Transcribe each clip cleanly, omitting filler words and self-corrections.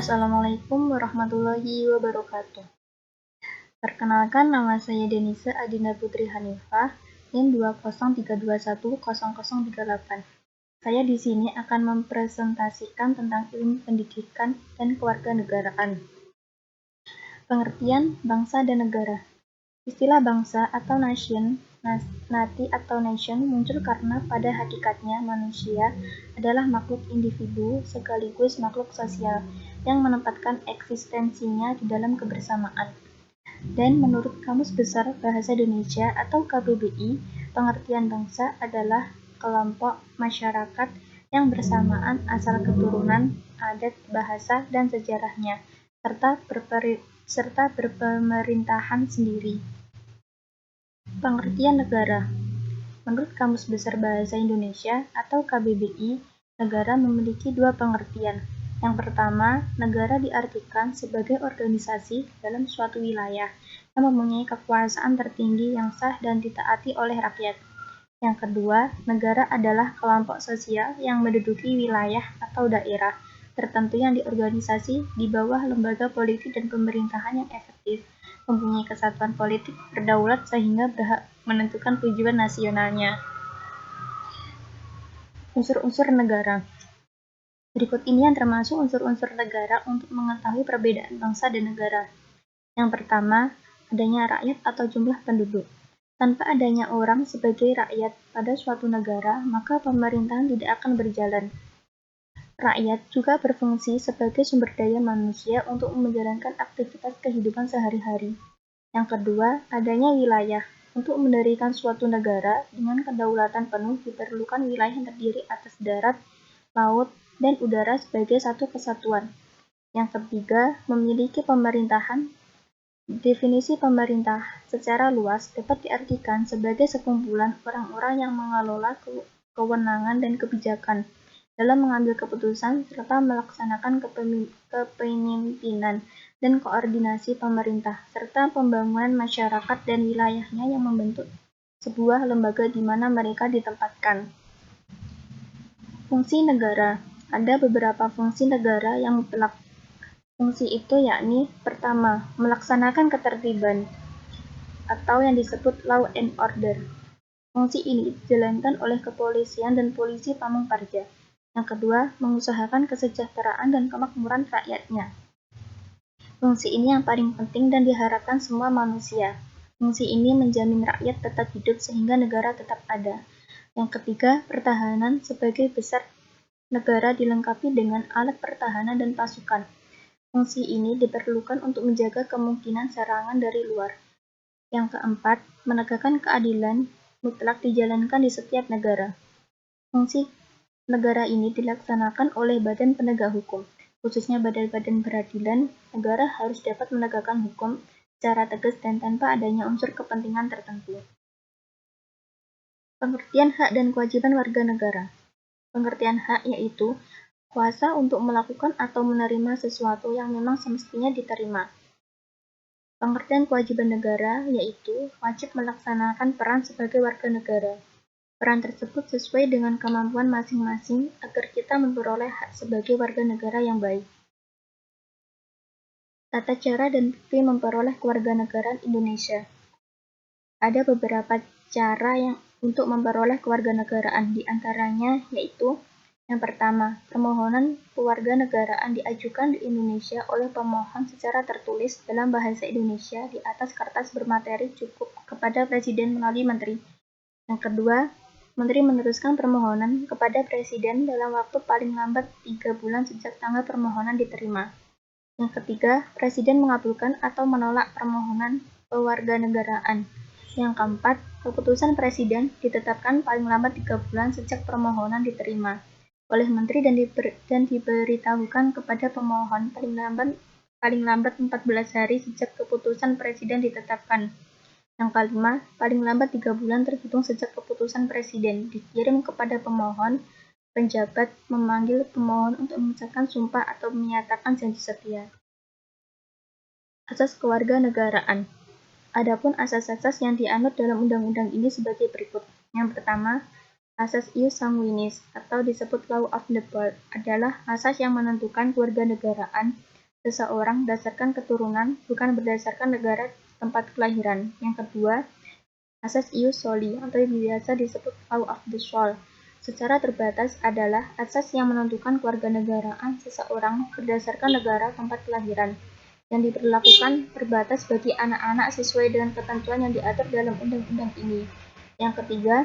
Assalamualaikum warahmatullahi wabarakatuh. Perkenalkan, nama saya Denisa Adinda Putri Hanifah, NIM 203210038. Saya di sini akan mempresentasikan tentang ilmu pendidikan dan kewarganegaraan. Pengertian bangsa dan negara. Istilah bangsa atau nati atau nation muncul karena pada hakikatnya manusia adalah makhluk individu sekaligus makhluk sosial yang menempatkan eksistensinya di dalam kebersamaan. Dan menurut Kamus Besar Bahasa Indonesia atau KBBI, pengertian bangsa adalah kelompok masyarakat yang bersamaan asal keturunan, adat, bahasa, dan sejarahnya, serta berpemerintahan sendiri. Pengertian negara. Menurut Kamus Besar Bahasa Indonesia atau KBBI, negara memiliki dua pengertian. Yang pertama, negara diartikan sebagai organisasi dalam suatu wilayah yang mempunyai kekuasaan tertinggi yang sah dan ditaati oleh rakyat. Yang kedua, negara adalah kelompok sosial yang menduduki wilayah atau daerah tertentu yang diorganisasi di bawah lembaga politik dan pemerintahan yang efektif, mempunyai kesatuan politik, berdaulat sehingga berhak menentukan tujuan nasionalnya. Unsur-unsur negara. Berikut ini yang termasuk unsur-unsur negara untuk mengetahui perbedaan bangsa dan negara. Yang pertama, adanya rakyat atau jumlah penduduk. Tanpa adanya orang sebagai rakyat pada suatu negara, maka pemerintahan tidak akan berjalan. Rakyat juga berfungsi sebagai sumber daya manusia untuk menjalankan aktivitas kehidupan sehari-hari. Yang kedua, adanya wilayah. Untuk mendirikan suatu negara dengan kedaulatan penuh diperlukan wilayah yang terdiri atas darat, laut, dan udara sebagai satu kesatuan. Yang ketiga, memiliki pemerintahan. Definisi pemerintah secara luas dapat diartikan sebagai sekumpulan orang-orang yang mengelola kewenangan dan kebijakan dalam mengambil keputusan serta melaksanakan kepemimpinan dan koordinasi pemerintah, serta pembangunan masyarakat dan wilayahnya yang membentuk sebuah lembaga di mana mereka ditempatkan. Fungsi negara. Ada beberapa fungsi negara yang mutlak. Fungsi itu yakni, pertama, melaksanakan ketertiban atau yang disebut law and order. Fungsi ini dijalankan oleh kepolisian dan polisi Pamung Praja. Yang kedua, mengusahakan kesejahteraan dan kemakmuran rakyatnya. Fungsi ini yang paling penting dan diharapkan semua manusia. Fungsi ini menjamin rakyat tetap hidup sehingga negara tetap ada. Yang ketiga, pertahanan sebagai besar negara dilengkapi dengan alat pertahanan dan pasukan. Fungsi ini diperlukan untuk menjaga kemungkinan serangan dari luar. Yang keempat, menegakkan keadilan mutlak dijalankan di setiap negara. Fungsi negara ini dilaksanakan oleh badan penegak hukum, khususnya badan-badan peradilan. Negara harus dapat menegakkan hukum secara tegas dan tanpa adanya unsur kepentingan tertentu. Pengertian hak dan kewajiban warga negara. Pengertian hak yaitu kuasa untuk melakukan atau menerima sesuatu yang memang semestinya diterima. Pengertian kewajiban negara yaitu wajib melaksanakan peran sebagai warga negara. Peran tersebut sesuai dengan kemampuan masing-masing agar kita memperoleh hak sebagai warga negara yang baik. Tata cara dan bukti memperoleh kewarganegaraan Indonesia. Ada beberapa cara untuk memperoleh kewarganegaraan, di antaranya yaitu yang pertama, permohonan kewarganegaraan diajukan di Indonesia oleh pemohon secara tertulis dalam bahasa Indonesia di atas kertas bermateri cukup kepada Presiden melalui Menteri. Yang kedua, Menteri meneruskan permohonan kepada Presiden dalam waktu paling lambat 3 bulan sejak tanggal permohonan diterima. Yang ketiga, Presiden mengabulkan atau menolak permohonan kewarganegaraan. Yang keempat, keputusan Presiden ditetapkan paling lambat 3 bulan sejak permohonan diterima oleh Menteri dan diberitahukan kepada pemohon paling lambat 14 hari sejak keputusan Presiden ditetapkan. Yang kelima, paling lambat 3 bulan terhitung sejak keputusan Presiden dikirim kepada pemohon. Penjabat memanggil pemohon untuk mengucapkan sumpah atau menyatakan janji setia. Asas kewarganegaraan. Adapun asas-asas yang dianut dalam undang-undang ini sebagai berikut. Yang pertama, asas ius sanguinis atau disebut law of the birth adalah asas yang menentukan kewarganegaraan seseorang berdasarkan keturunan, bukan berdasarkan negara tempat kelahiran. Yang kedua, asas ius soli atau biasa disebut law of the soul. Secara terbatas adalah asas yang menentukan kewarganegaraan seseorang berdasarkan negara tempat kelahiran, yang diberlakukan terbatas bagi anak-anak sesuai dengan ketentuan yang diatur dalam undang-undang ini. Yang ketiga,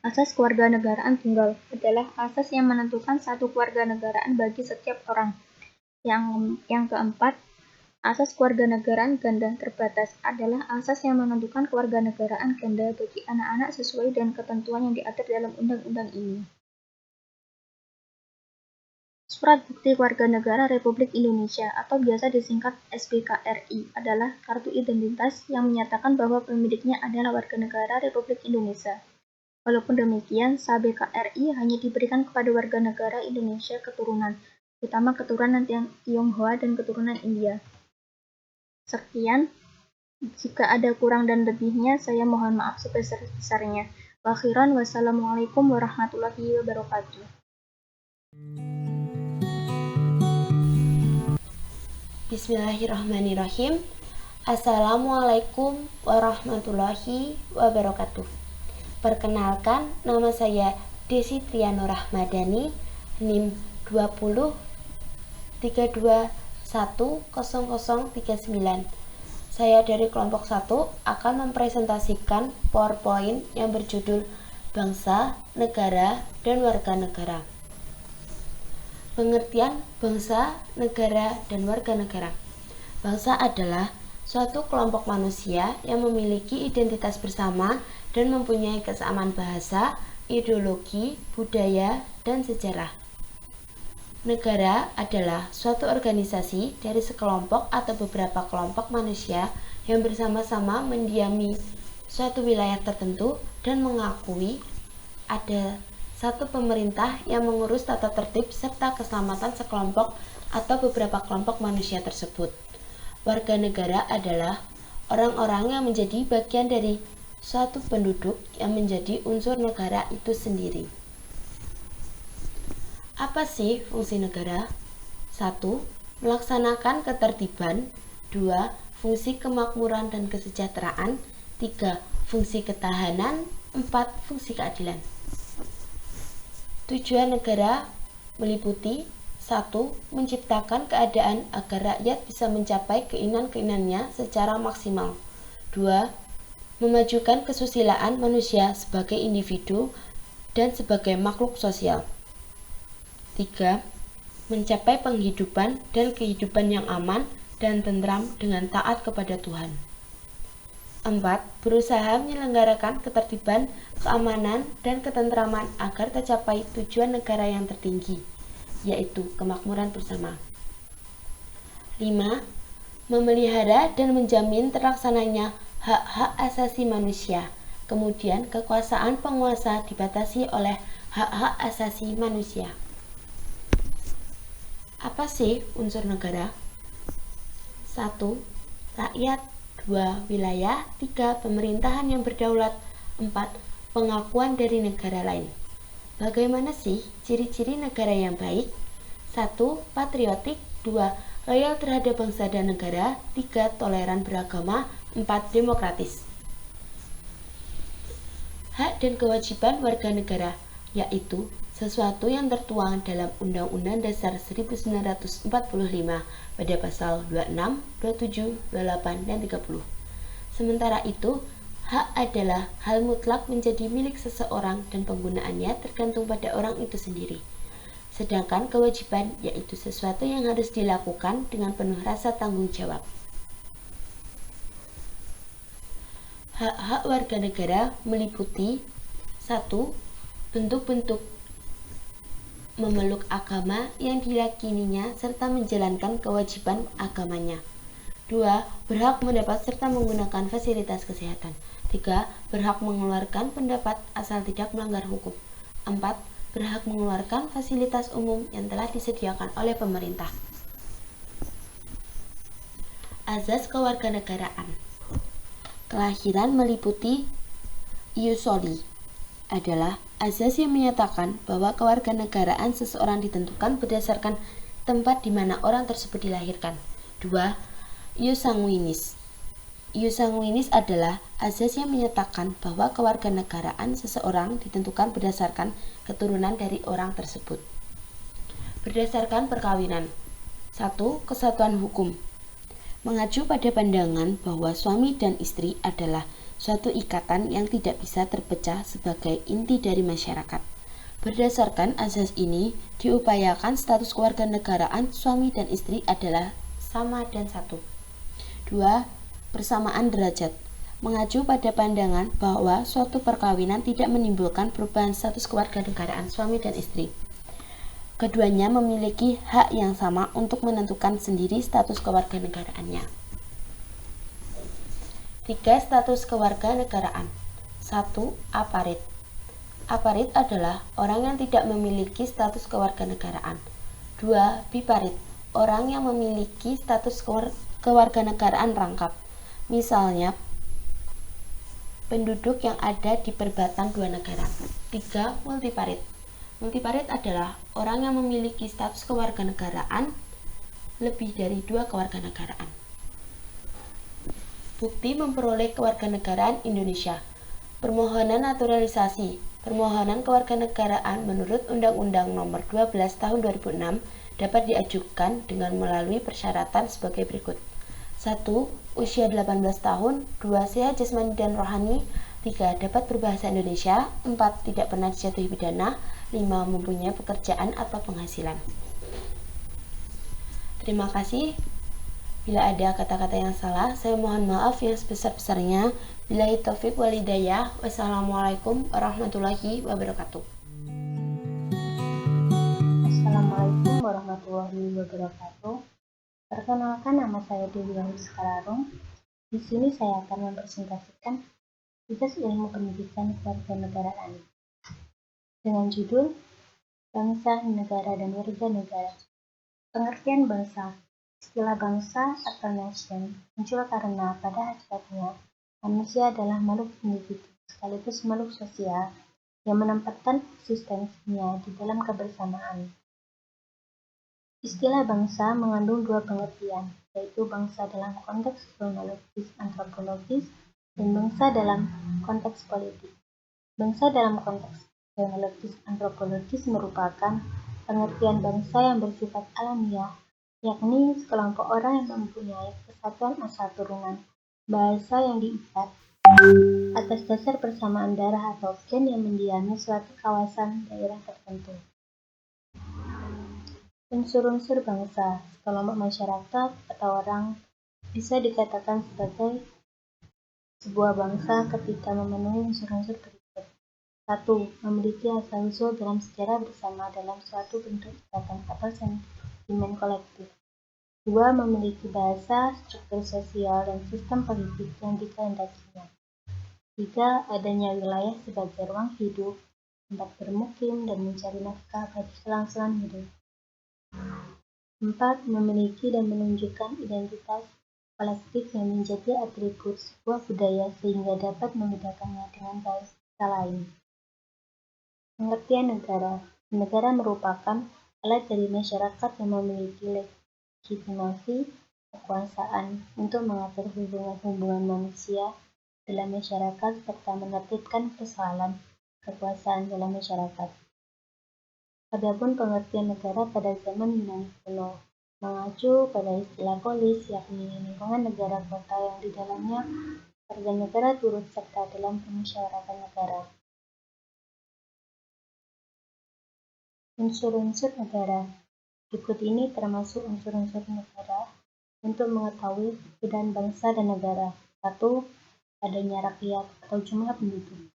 asas kewarganegaraan tunggal adalah asas yang menentukan satu kewarganegaraan bagi setiap orang. Yang keempat, asas kewarganegaraan ganda terbatas adalah asas yang menentukan kewarganegaraan ganda bagi anak-anak sesuai dengan ketentuan yang diatur dalam undang-undang ini. Surat Bukti Warganegara Republik Indonesia atau biasa disingkat SBKRI adalah kartu identitas yang menyatakan bahwa pemiliknya adalah warga negara Republik Indonesia. Walaupun demikian, SBKRI hanya diberikan kepada warga negara Indonesia keturunan, terutama keturunan Tionghoa dan keturunan India. Sekian, jika ada kurang dan lebihnya, saya mohon maaf sebesar-besarnya. Wakhiran, wassalamualaikum warahmatullahi wabarakatuh. Bismillahirrahmanirrahim. Assalamualaikum warahmatullahi wabarakatuh. Perkenalkan, nama saya Desi Triano Rahmadani, NIM 2032100039. Saya dari kelompok 1 akan mempresentasikan PowerPoint yang berjudul Bangsa, Negara, dan Warga Negara. Pengertian bangsa, negara, dan warga negara. Bangsa adalah suatu kelompok manusia yang memiliki identitas bersama dan mempunyai kesamaan bahasa, ideologi, budaya, dan sejarah. Negara adalah suatu organisasi dari sekelompok atau beberapa kelompok manusia yang bersama-sama mendiami suatu wilayah tertentu dan mengakui ada satu pemerintah yang mengurus tata tertib serta keselamatan sekelompok atau beberapa kelompok manusia tersebut. Warga negara adalah orang-orang yang menjadi bagian dari suatu penduduk yang menjadi unsur negara itu sendiri. Apa sih fungsi negara? 1. Melaksanakan ketertiban. 2. Fungsi kemakmuran dan kesejahteraan. 3. Fungsi ketahanan. 4. Fungsi keadilan. Tujuan negara meliputi 1. Menciptakan keadaan agar rakyat bisa mencapai keinginan-keinginannya secara maksimal. 2. Memajukan kesusilaan manusia sebagai individu dan sebagai makhluk sosial. 3. Mencapai penghidupan dan kehidupan yang aman dan tentram dengan taat kepada Tuhan. 4. Berusaha menyelenggarakan ketertiban, keamanan, dan ketentraman agar tercapai tujuan negara yang tertinggi, yaitu kemakmuran bersama. 5. Memelihara dan menjamin terlaksananya hak-hak asasi manusia. Kemudian, kekuasaan penguasa dibatasi oleh hak-hak asasi manusia. Apa sih unsur negara? 1. Rakyat. 2. Wilayah. 3. Pemerintahan yang berdaulat. 4. Pengakuan dari negara lain. Bagaimana sih ciri-ciri negara yang baik? 1. Patriotik. 2. Loyal terhadap bangsa dan negara. 3. Toleran beragama. 4. Demokratis. Hak dan kewajiban warga negara, yaitu sesuatu yang tertuang dalam Undang-Undang Dasar 1945 pada pasal 26, 27, 28, dan 30. Sementara itu, hak adalah hal mutlak menjadi milik seseorang dan penggunaannya tergantung pada orang itu sendiri. Sedangkan kewajiban yaitu sesuatu yang harus dilakukan dengan penuh rasa tanggung jawab. Hak-hak warga negara meliputi 1. Bentuk-bentuk memeluk agama yang diyakininya serta menjalankan kewajiban agamanya. 2. Berhak mendapat serta menggunakan fasilitas kesehatan. 3. Berhak mengeluarkan pendapat asal tidak melanggar hukum. 4. Berhak mengeluarkan fasilitas umum yang telah disediakan oleh pemerintah. Azas kewarganegaraan. Kelahiran meliputi ius soli adalah azas yang menyatakan bahwa kewarganegaraan seseorang ditentukan berdasarkan tempat di mana orang tersebut dilahirkan. 2. Ius sanguinis. Ius sanguinis adalah azas yang menyatakan bahwa kewarganegaraan seseorang ditentukan berdasarkan keturunan dari orang tersebut. Berdasarkan perkawinan. 1. Kesatuan hukum. Mengacu pada pandangan bahwa suami dan istri adalah suatu ikatan yang tidak bisa terpecah sebagai inti dari masyarakat. Berdasarkan azas ini, diupayakan status kewarganegaraan suami dan istri adalah sama dan satu. 2. Persamaan derajat. Mengacu pada pandangan bahwa suatu perkawinan tidak menimbulkan perubahan status kewarganegaraan suami dan istri. Keduanya memiliki hak yang sama untuk menentukan sendiri status kewarganegaraannya. 3. Status kewarganegaraan. 1. Aparit. Aparit adalah orang yang tidak memiliki status kewarganegaraan. 2. Biparit. Orang yang memiliki status kewarganegaraan rangkap. Misalnya, penduduk yang ada di perbatasan dua negara. 3. Multiparit. Multiparit adalah orang yang memiliki status kewarganegaraan lebih dari 2 kewarganegaraan. Bukti memperoleh kewarganegaraan Indonesia. Permohonan naturalisasi. Permohonan kewarganegaraan menurut Undang-Undang Nomor 12 Tahun 2006 dapat diajukan dengan melalui persyaratan sebagai berikut. 1. Usia 18 tahun. 2. Sehat jasmani dan rohani. 3. Dapat berbahasa Indonesia. 4. Tidak pernah dijatuhi pidana. 5. Mempunyai pekerjaan atau penghasilan. Terima kasih. Bila ada kata-kata yang salah, saya mohon maaf yang sebesar-besarnya. Billahi taufiq wal hidayah. Wassalamualaikum warahmatullahi wabarakatuh. Assalamualaikum warahmatullahi wabarakatuh. Perkenalkan, nama saya Dewi Sekararung. Di sini saya akan mempresentasikan tugas ilmu pendidikan kewarganegaraan dengan judul Bangsa, Negara, dan Warga Negara. Pengertian bangsa. Istilah bangsa atau nation muncul karena pada hakikatnya manusia adalah makhluk individu sekaligus makhluk sosial yang menempatkan eksistensinya di dalam kebersamaan. Istilah bangsa mengandung dua pengertian, yaitu bangsa dalam konteks kronologis antropologis dan bangsa dalam konteks politik. Bangsa dalam konteks kronologis antropologis merupakan pengertian bangsa yang bersifat alamiah, yakni sekelompok orang yang mempunyai kesatuan asal turunan, bahasa yang diikat atas dasar persamaan darah atau gen yang mendiami suatu kawasan daerah tertentu. Unsur-unsur bangsa, sekelompok masyarakat atau orang bisa dikatakan sebagai sebuah bangsa ketika memenuhi unsur-unsur berikut. 1. Memiliki asal-usul dalam sejarah bersama dalam suatu bentuk ikatan atau sentimen kolektif. 2. Memiliki bahasa, struktur sosial, dan sistem politik yang dikehendakinya. 3. Adanya wilayah sebagai ruang hidup, tempat bermukim dan mencari nafkah bagi selang-selang hidup. 4. Memiliki dan menunjukkan identitas kolektif yang menjadi atribut sebuah budaya sehingga dapat membedakannya dengan bangsa lain. Pengertian negara. Negara merupakan alat dari masyarakat yang memiliki legitimasi kekuasaan untuk mengatur hubungan-hubungan manusia dalam masyarakat serta menertibkan persoalan kekuasaan dalam masyarakat. Adapun pengertian negara pada zaman Yunani kuno mengacu pada istilah polis, yakni lingkungan negara kota yang di dalamnya warga negara turut serta dalam pemusyawaratan negara. Unsur-unsur negara. Berikut ini termasuk unsur-unsur negara untuk mengetahui perbedaan bangsa dan negara. 1. Adanya rakyat atau jumlah penduduk.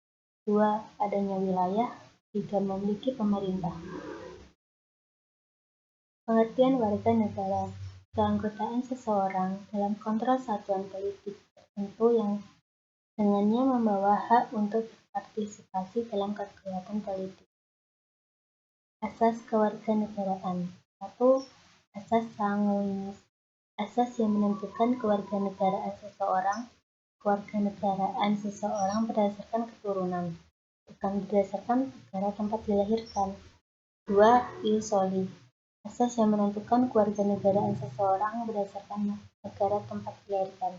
2. Adanya wilayah. 3. Memiliki pemerintah. Pengertian warga negara. Keanggotaan seseorang dalam kontrol satuan politik tertentu yang dengannya membawa hak untuk berpartisipasi dalam kegiatan politik. Asas kewarganegaraan. 1. Asas sanguinis. Asas yang menentukan kewarganegaraan seseorang berdasarkan keturunan, bukan berdasarkan negara tempat dilahirkan. 2. Ius soli. Asas yang menentukan kewarganegaraan seseorang berdasarkan negara tempat dilahirkan.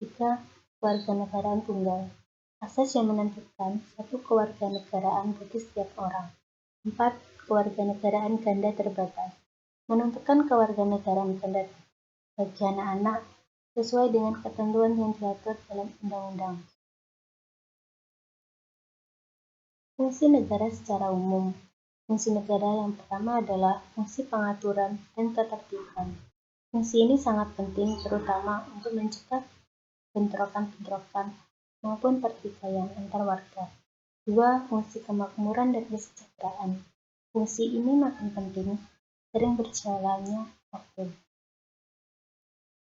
3. Kewarganegaraan tunggal. Asas yang menentukan satu kewarganegaraan bagi setiap orang. 4. Kewarganegaraan ganda terbatas. Menentukan kewarganegaraan ganda bagi anak-anak sesuai dengan ketentuan yang diatur dalam undang-undang. Fungsi negara secara umum. Fungsi negara yang pertama adalah fungsi pengaturan dan ketertiban. Fungsi ini sangat penting terutama untuk mencegah bentrokan-bentrokan maupun pertikaian antar warga. 2. Fungsi kemakmuran dan kesejahteraan. Fungsi ini makin penting sering berjalannya waktu,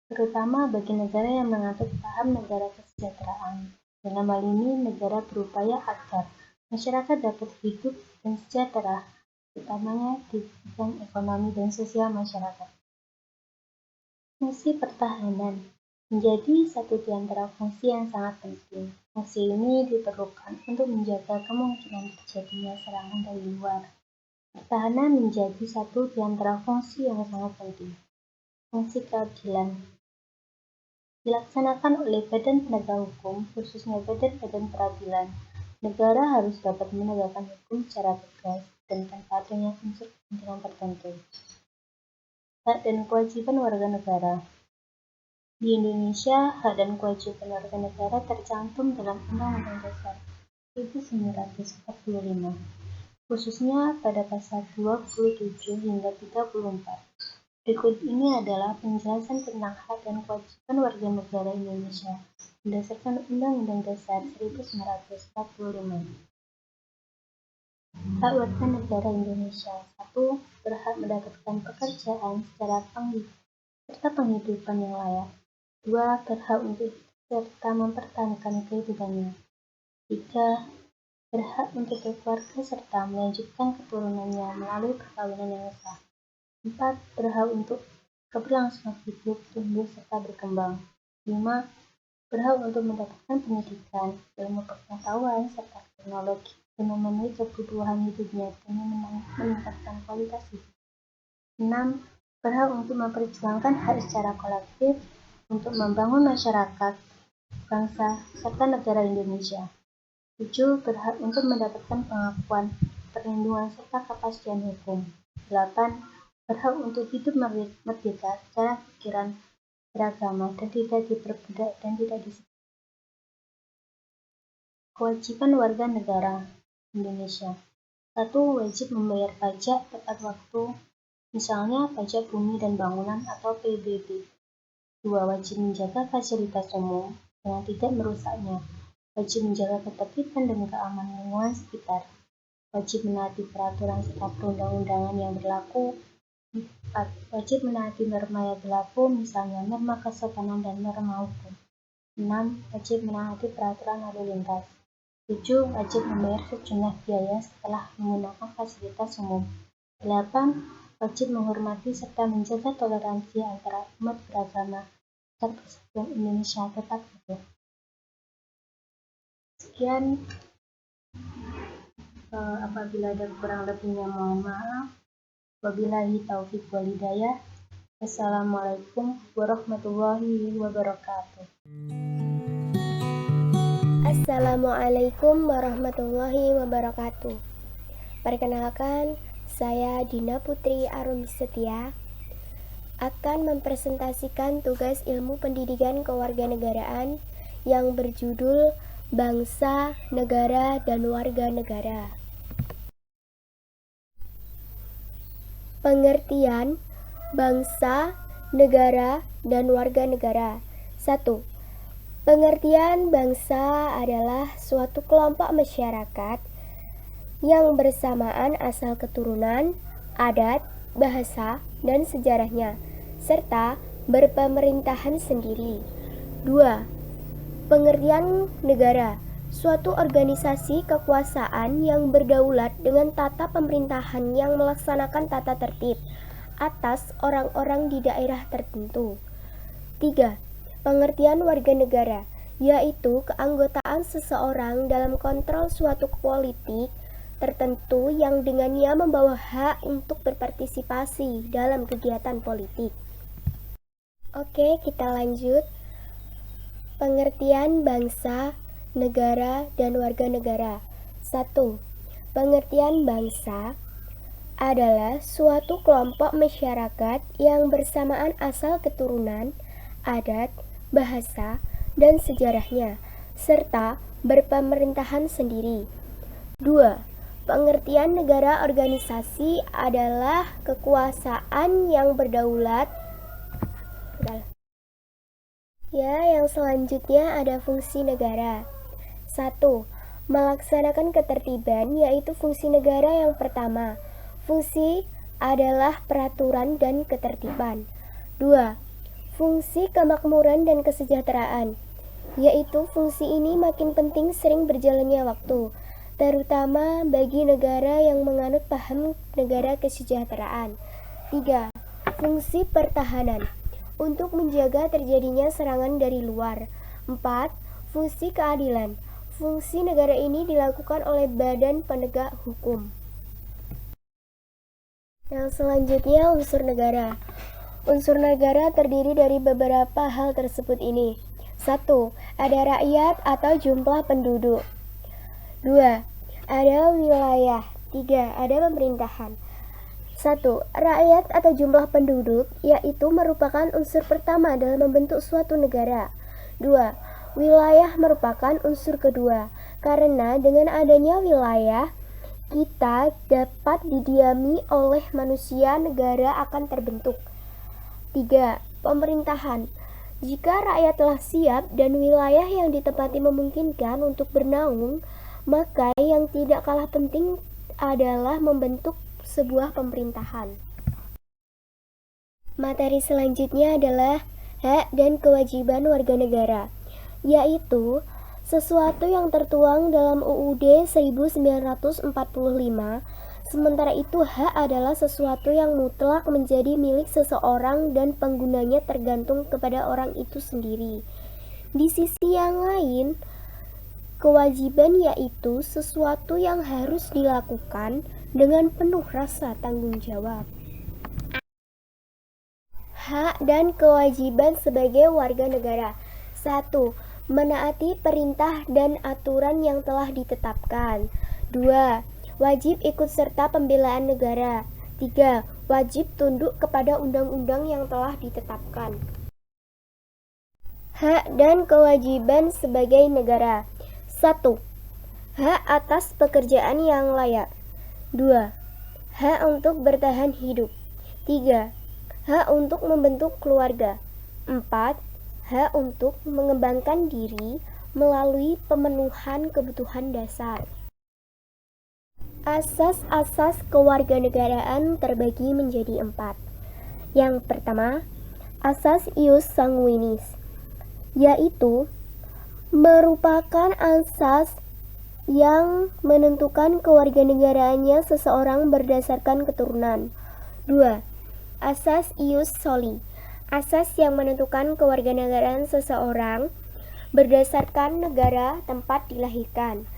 terutama bagi negara yang menganut paham negara kesejahteraan. Dalam hal ini, negara berupaya agar masyarakat dapat hidup dan sejahtera, utamanya di bidang ekonomi dan sosial masyarakat. Fungsi pertahanan menjadi satu di antara fungsi yang sangat penting. Fungsi ini diperlukan untuk menjaga kemungkinan terjadinya serangan dari luar. Pertahanan menjadi satu di antara fungsi yang sangat penting. Fungsi keadilan dilaksanakan oleh badan penegak hukum, khususnya badan-badan peradilan. Negara harus dapat menegakkan hukum secara tegas dan tanpa adanya unsur kepentingan tertentu. Hak dan kewajiban warga negara. Di Indonesia, hak dan kewajiban warga negara tercantum dalam Undang-Undang Dasar 1945, khususnya pada pasal 27 hingga 34. Berikut ini adalah penjelasan tentang hak dan kewajiban warga negara Indonesia berdasarkan Undang-Undang Dasar 1945. Hak warga negara Indonesia. 1. Berhak mendapatkan pekerjaan serta penghidupan yang layak. 2. Berhak untuk serta mempertahankan kehidupannya. 3. Berhak untuk berkeluarga serta melanjutkan keturunannya melalui perkawinan yang sah. 4. Berhak untuk keberlangsungan hidup, tumbuh, serta berkembang. 5. Berhak untuk mendapatkan pendidikan, ilmu pengetahuan, serta teknologi untuk memenuhi kebutuhan hidupnya demi meningkatkan kualitas hidup. 6. Berhak untuk memperjuangkan hak secara kolektif untuk membangun masyarakat, bangsa, serta negara Indonesia. 7. Berhak untuk mendapatkan pengakuan, perlindungan, serta kepastian hukum. 8. Berhak untuk hidup merdeka secara pikiran, beragama, dan tidak diperbudak dan tidak disiksa. Kewajiban warga negara Indonesia. 1. Wajib membayar pajak tepat waktu, misalnya pajak bumi dan bangunan atau PBB. 2. Wajib menjaga fasilitas umum dengan tidak merusaknya. Wajib menjaga ketertiban dan keamanan lingkungan sekitar. Wajib menaati peraturan serta perundang-undangan yang berlaku. 4. Wajib menaati norma yang berlaku, misalnya norma kesopanan dan norma hukum. 6. Wajib menaati peraturan lalu lintas. 7. Wajib membayar sejumlah biaya setelah menggunakan fasilitas umum. 8. Wajib menghormati serta menjaga toleransi antara umat beragama agar persatuan Indonesia tetap utuh. Sekian, apabila ada kurang lebihnya mohon maaf. Wabillahi taufiq wal hidayah. Assalamualaikum warahmatullahi wabarakatuh. Assalamualaikum warahmatullahi wabarakatuh. Perkenalkan, saya Dina Putri Arumi Setia akan mempresentasikan tugas ilmu pendidikan kewarganegaraan yang berjudul Bangsa, Negara, dan Warga Negara. Pengertian bangsa, negara, dan warga negara. 1. Pengertian bangsa adalah suatu kelompok masyarakat yang bersamaan asal keturunan, adat, bahasa, dan sejarahnya, serta berpemerintahan sendiri. 2. Pengertian negara, suatu organisasi kekuasaan yang berdaulat dengan tata pemerintahan yang melaksanakan tata tertib atas orang-orang di daerah tertentu. 3. Pengertian warga negara, yaitu keanggotaan seseorang dalam kontrol suatu politik, tertentu yang dengannya membawa hak untuk berpartisipasi dalam kegiatan politik. Oke, kita lanjut. Pengertian bangsa, negara, dan warga negara. 1. Pengertian bangsa adalah suatu kelompok masyarakat yang bersamaan asal keturunan, adat, bahasa, dan sejarahnya, serta berpemerintahan sendiri. 2. Pengertian negara organisasi adalah kekuasaan yang berdaulat. Yang selanjutnya ada fungsi negara. 1. Melaksanakan ketertiban, yaitu fungsi negara yang pertama. Fungsi adalah peraturan dan ketertiban. 2. Fungsi kemakmuran dan kesejahteraan, yaitu fungsi ini makin penting sering berjalannya waktu, terutama bagi negara yang menganut paham negara kesejahteraan. 3. Fungsi pertahanan, untuk menjaga terjadinya serangan dari luar. 4. Fungsi keadilan. Fungsi negara ini dilakukan oleh badan penegak hukum. Yang selanjutnya unsur negara. Unsur negara terdiri dari beberapa hal tersebut ini. 1. Ada rakyat atau jumlah penduduk. 2. Ada wilayah. 3. Ada pemerintahan. 1. Rakyat atau jumlah penduduk, yaitu merupakan unsur pertama dalam membentuk suatu negara. 2. Wilayah merupakan unsur kedua, karena dengan adanya wilayah, kita dapat didiami oleh manusia, negara akan terbentuk. 3. Pemerintahan. Jika rakyat telah siap dan wilayah yang ditempati memungkinkan untuk bernaung, maka yang tidak kalah penting adalah membentuk sebuah pemerintahan. Materi selanjutnya adalah hak dan kewajiban warga negara, yaitu sesuatu yang tertuang dalam UUD 1945. Sementara itu, hak adalah sesuatu yang mutlak menjadi milik seseorang dan penggunanya tergantung kepada orang itu sendiri. Di sisi yang lain, kewajiban yaitu sesuatu yang harus dilakukan dengan penuh rasa tanggung jawab. Hak dan kewajiban sebagai warga negara. 1. Menaati perintah dan aturan yang telah ditetapkan. 2. Wajib ikut serta pembelaan negara. 3. Wajib tunduk kepada undang-undang yang telah ditetapkan. Hak dan kewajiban sebagai negara. 1. Hak atas pekerjaan yang layak. 2. Hak untuk bertahan hidup. 3. Hak untuk membentuk keluarga. 4. Hak untuk mengembangkan diri melalui pemenuhan kebutuhan dasar. Asas-asas kewarganegaraan terbagi menjadi 4. Yang pertama, asas ius sanguinis, yaitu merupakan asas yang menentukan kewarganegaraannya seseorang berdasarkan keturunan. 2. Asas ius soli, asas yang menentukan kewarganegaraan seseorang berdasarkan negara tempat dilahirkan.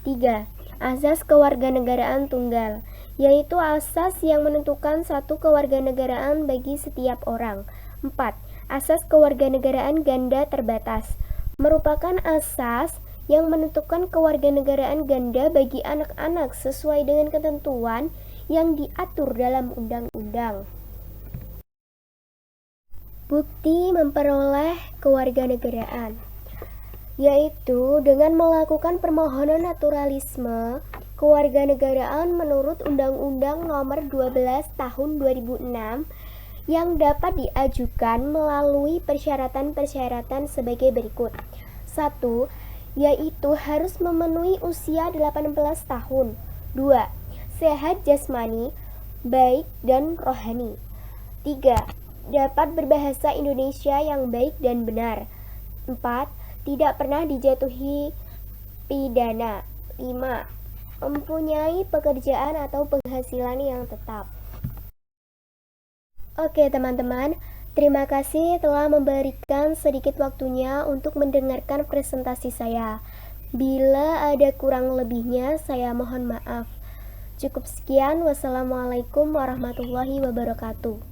3. Asas kewarganegaraan tunggal, yaitu asas yang menentukan satu kewarganegaraan bagi setiap orang. 4. Asas kewarganegaraan ganda terbatas, merupakan asas yang menentukan kewarganegaraan ganda bagi anak-anak sesuai dengan ketentuan yang diatur dalam undang-undang. Bukti memperoleh kewarganegaraan, yaitu dengan melakukan permohonan naturalisme kewarganegaraan menurut Undang-Undang Nomor 12 Tahun 2006 yang dapat diajukan melalui persyaratan-persyaratan sebagai berikut. 1. Yaitu harus memenuhi usia 18 tahun. 2. Sehat jasmani, baik dan rohani. 3. Dapat berbahasa Indonesia yang baik dan benar. 4. Tidak pernah dijatuhi pidana. 5. Mempunyai pekerjaan atau penghasilan yang tetap. Oke teman-teman, terima kasih telah memberikan sedikit waktunya untuk mendengarkan presentasi saya. Bila ada kurang lebihnya, saya mohon maaf. Cukup sekian. Wassalamualaikum warahmatullahi wabarakatuh.